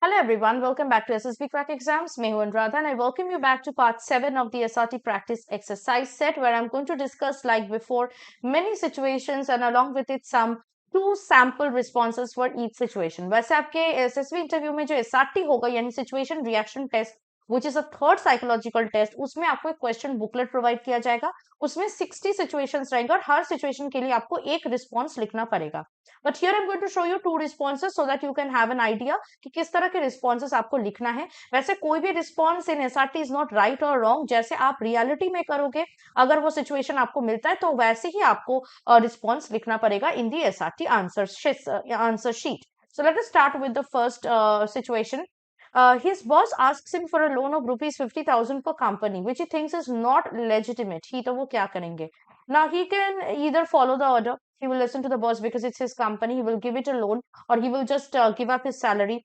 Hello everyone, welcome back to SSB Crack Exams. मैं हूं Anuradha and I welcome you back to part 7 of the SRT practice exercise set where I'm going to discuss like before many situations and along with it some two sample responses for each situation. वैसे आपके SSB interview में जो SRT होगा यानी situation reaction test which is a third psychological test उसमें आपको एक question booklet provide किया जाएगा उसमें 60 सिचुएशंस रहेंगे और हर सिचुएशन के लिए आपको एक रिस्पॉन्स लिखना पड़ेगा but here I am going to show you two responses so that you can have an idea कि किस तरह के रिस्पॉन्सेस आपको लिखना है वैसे कोई भी response in SRT is not right और रॉन्ग जैसे आप रियलिटी में करोगे अगर वो सिचुएशन आपको मिलता है तो वैसे ही आपको रिस्पॉन्स लिखना पड़ेगा in the SRT answer sheet so let us start with the first situation. His boss asks him for a loan of rupees 50,000 for company, which he thinks is not legitimate. ही तो वो क्या करेंगे? Now he can either follow the order. He will listen to the boss because it's his company. He will give it a loan, or he will just give up his salary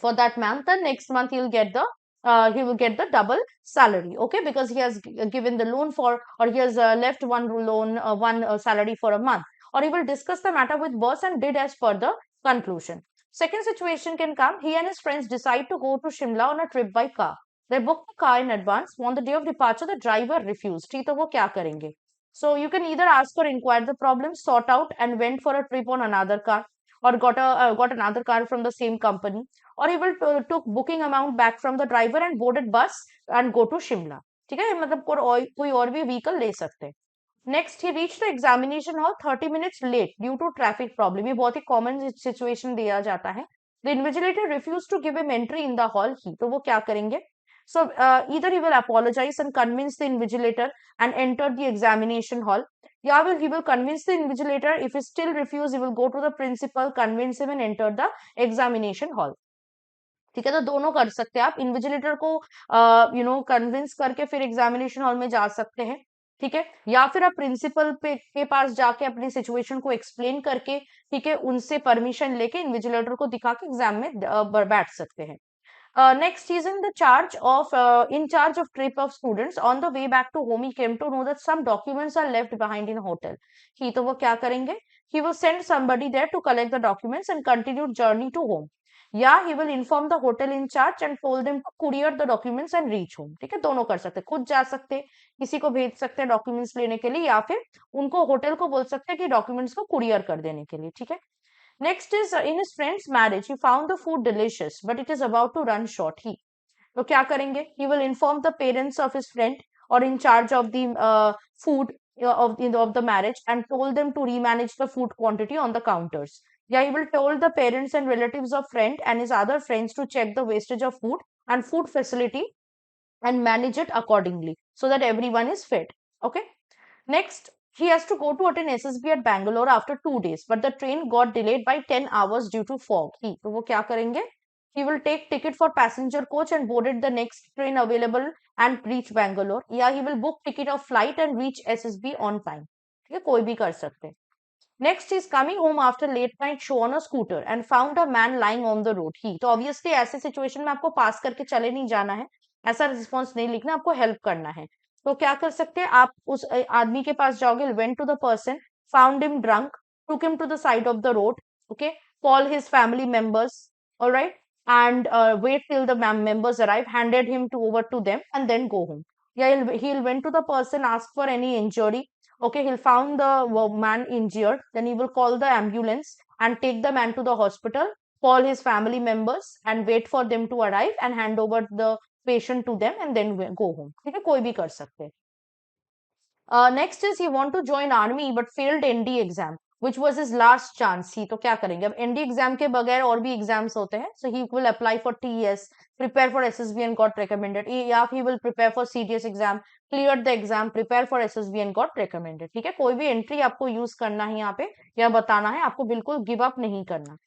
for that month. And next month he will get the double salary. Okay, because he has given the loan for, or he has left one loan, one salary for a month. Or he will discuss the matter with boss and did as per the conclusion. Second situation can come. He and his friends decide to go to Shimla on a trip by car. They booked the car in advance. On the day of departure, the driver refused. ठीक तो वो क्या करेंगे? So you can either ask or inquire the problem, sort out, and went for a trip on another car, or got another car from the same company, or he will took booking amount back from the driver and boarded bus and go to Shimla. ठीक है मतलब कोई और भी vehicle ले सकते हैं. Next, he reached the examination hall 30 minutes late due to traffic problem. ये बहुत ही common situation दिया जाता है. The invigilator refused to give him entry in the hall. ही तो वो क्या करेंगे? So either he will apologize and convince the invigilator and enter the examination hall. या he will convince the invigilator. If he still refuse, he will go to the principal, convince him and enter the examination hall. ठीक है तो दोनों कर सकते हैं आप invigilator को कन्विंस करके फिर एग्जामिनेशन हॉल में जा सकते हैं ठीक है या फिर आप प्रिंसिपल के पास जाके अपनी सिचुएशन को एक्सप्लेन करके ठीक है उनसे परमिशन लेके इन्विजिलेटर को दिखा के एग्जाम में बैठ सकते हैं next is in charge of trip of students on the way back to home he came to know that some documents are left behind in hotel ही तो वो क्या करेंगे he will send somebody there to collect the documents and continue journey to home या he will inform the hotel in charge and told them to courier the documents and reach home ठीक है दोनों कर सकते खुद जा सकते किसी को भेज सकते हैं डॉक्यूमेंट्स लेने के लिए या फिर उनको होटल को बोल सकते हैं कि डॉक्यूमेंट्स को कुरियर कर देने के लिए ठीक है Next is in his friend's marriage, he found the food delicious, but it is about to run short. He तो क्या करेंगे? He will inform the parents of his friend or in charge of the food of the marriage and told them to remanage the food quantity on the counters. Yeah, he will told the parents and relatives of friend and his other friends to check the wastage of food and food facility and manage it accordingly so that everyone is fed. Okay. Next, he has to go to attend SSB at Bangalore after 2 days, but the train got delayed by 10 hours due to fog. तो वो क्या करेंगे? He will take ticket for passenger coach and boarded the next train available and reach Bangalore. या he will book ticket of flight and reach SSB on time. ठीक है कोई भी कर सकते हैं. Next is coming home after late night show on a scooter and found a man lying on the road. ही तो obviously ऐसे situation में आपको पास करके चले नहीं जाना है. ऐसा रिस्पॉन्स नहीं लिखना आपको हेल्प करना है तो क्या कर सकते हैं आप उस आदमी के पास जाओगे went to the person found him drunk took him to the side of the road okay call his family members alright and wait till the members arrive handed him to over to them and then go home yeah he'll went to the person ask for any injury okay he'll found the man injured then he will call the ambulance and take the man to the hospital call his family members and wait for them to arrive and hand over the patient to them and then go home ठीक है कोई भी कर सकते हैं next is he want to join army but failed ND exam which was his last chance ही तो क्या करेंगे अब एनडी एग्जाम के बगैर और भी एग्जाम्स होते हैं so he will apply for TES prepare for SSB and got recommended या he will prepare for CDS exam cleared the exam prepare for SSB and got recommended ठीक है कोई भी एंट्री आपको यूज करना है यहाँ पे या बताना है आपको बिल्कुल गिव अप नहीं करना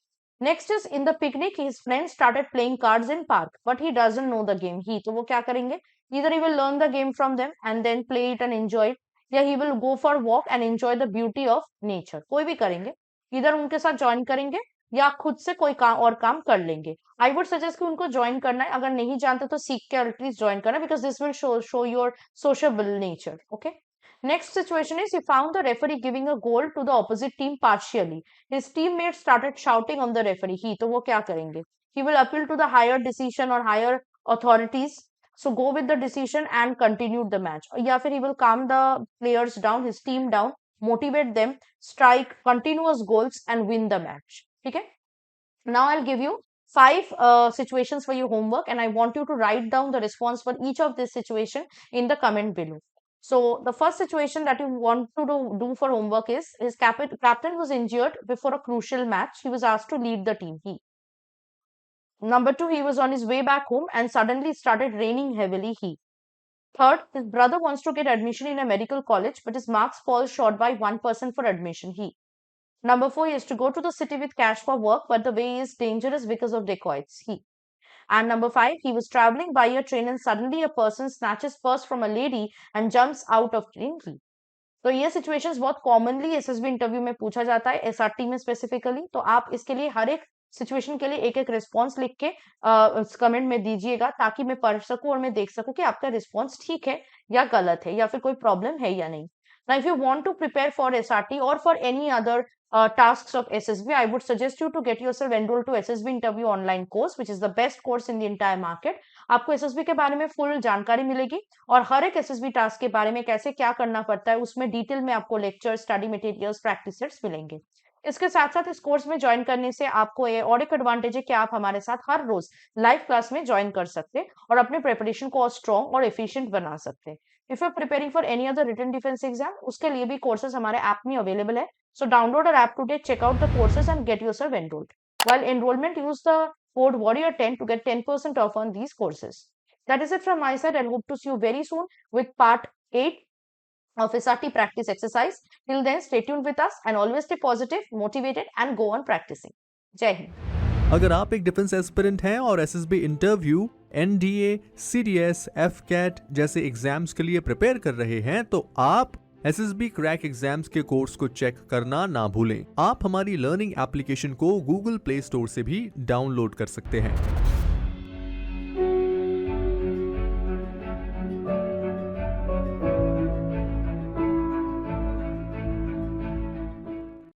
Next is in the picnic, his friends started playing cards in park, but he doesn't know the game. He तो वो क्या करेंगे? Either he will learn the game from them and then play it and enjoy it, या he will go for walk and enjoy the beauty of nature. कोई भी करेंगे. Either उनके साथ join करेंगे या खुद से कोई काम कर लेंगे. I would suggest कि उनको join करना है. अगर नहीं जानते तो सीख के at least join करना because this will show your sociable nature. Okay. Next situation is he found the referee giving a goal to the opposite team partially. His teammates started shouting on the referee. तो वो क्या करेंगे? He will appeal to the higher decision or higher authorities. So go with the decision and continue the match. या फिर he will calm the players down, his team down, motivate them, strike continuous goals and win the match. ठीक है? Now I'll give you 5 situations for your homework, and I want you to write down the response for each of this situation in the comment below. So the first situation that you want to do for homework is his captain was injured before a crucial match. He was asked to lead the team. Number 2, he was on his way back home and suddenly it started raining heavily. Third, his brother wants to get admission in a medical college, but his marks fall short by 1% for admission. Number 4, he has to go to the city with cash for work, but the way is dangerous because of dacoits. And number 5, he was traveling by a train and suddenly a person snatches purse from a lady and jumps out of train. तो ये situations बहुत commonly SSB interview में पूछा जाता है, SRT में specifically. तो आप इसके लिए हर एक सिचुएशन के लिए एक एक रिस्पॉन्स लिख के कमेंट में दीजिएगा, ताकि मैं पढ़ सकूं और मैं देख सकूं कि आपका रिस्पॉन्स ठीक है या गलत है, या फिर कोई प्रॉब्लम है या नहीं. Now, if you want to prepare for SRT or for any other tasks of SSB, I would suggest you to get yourself enrolled to SSB interview online course, which is the best course in the entire market. आपको SSB के बारे में full जानकारी मिलेगी और हर एक SSB task के बारे में कैसे क्या करना पड़ता है उसमें डिटेल में आपको lecture, study materials, practice sets मिलेंगे. इसके साथ साथ इस कोर्स में ज्वाइन करने से आपको ये और एक एडवांटेज है कि आप हमारे साथ हर रोज लाइव क्लास में ज्वाइन कर सकते हैं और अपने प्रिपरेशन को और स्ट्रॉन्ग और एफिशिएंट बना सकते हैं. If you are preparing for any other written defence exam, उसके लिए भी कोर्सेज हमारे ऐप में अवेलेबल है. So download our app today, check out the courses and get yourself enrolled. While enrollment, use the code warrior10 to get 10% off on these courses. That is it from my side. I hope to see you very soon with part 8 of SRT practice exercise. Till then, stay tuned with us and always stay positive, motivated and go on practicing. Jai Hind. अगर आप एक defence aspirant हैं और SSB interview, NDA, CDS, AFCAT जैसे exams के लिए prepare कर रहे हैं, तो आप एसएसबी क्रैक एग्जाम्स के कोर्स को चेक करना ना भूलें. आप हमारी लर्निंग एप्लीकेशन को गूगल प्ले स्टोर से भी डाउनलोड कर सकते हैं.